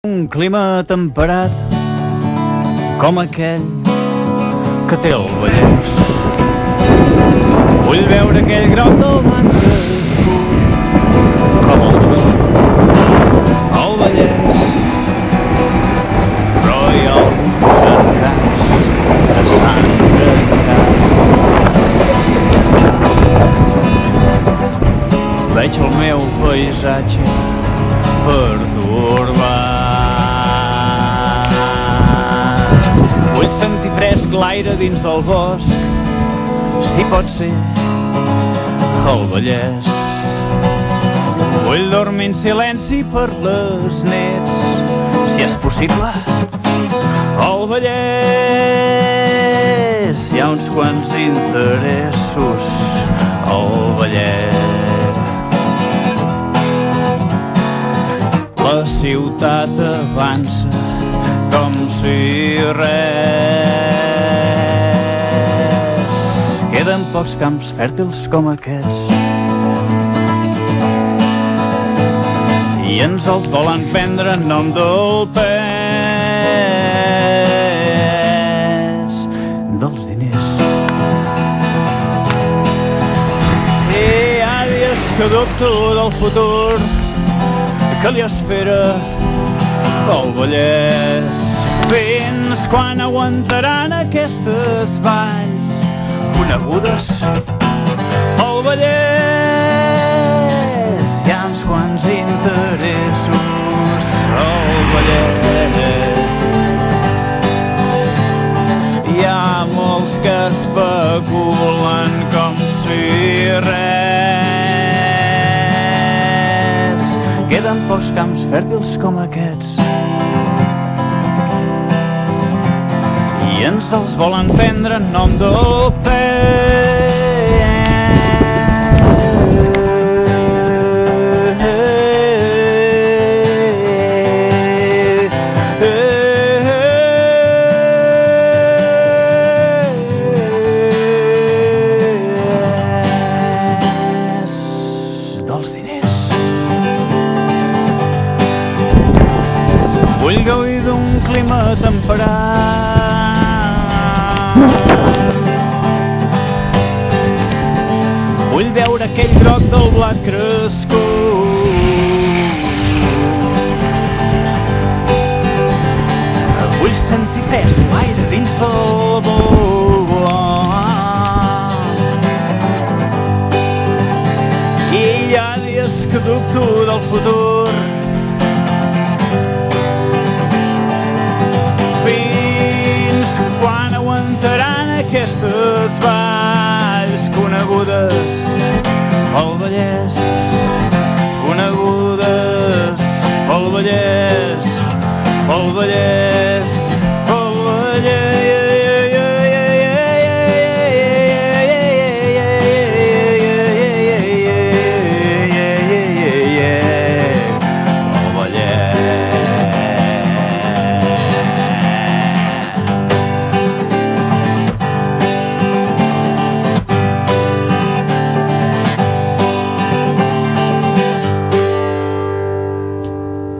Un clima temperat com aquell que té el Vallès. Vull veure aquell groc del blanc com el sol al Vallès. Però hi ha alguns encants que s'han trencat. Veig el meu paisatge pertorbat. Vull sentir fresc l'aire dins del bosc, si pot ser al Vallès. Vull dormir en silenci per les nits, si és possible al Vallès. Hi ha uns quants interessos al Vallès. La ciutat avança com si res. Queden pocs camps fèrtils com aquests i ens els volen prendre en nom del pes dels diners. Hi ha dies que dubto del futur que li espera al Vallès. Fins quan aguantaran aquestes valls conegudes al Vallès? Hi ha uns quants interessos al Vallès. Hi ha molts que especulen com si res. Queden pocs camps fèrtils com aquests i ens els volen prendre en nom del pes. Dels diners. Vull gaudir d'un clima temperat. Vull veure aquell groc del blat crescut. Vull sentir fresc l'aire dins del bosc. I hi ha dies que dubto del futur. Fins quan aguantaran aquestes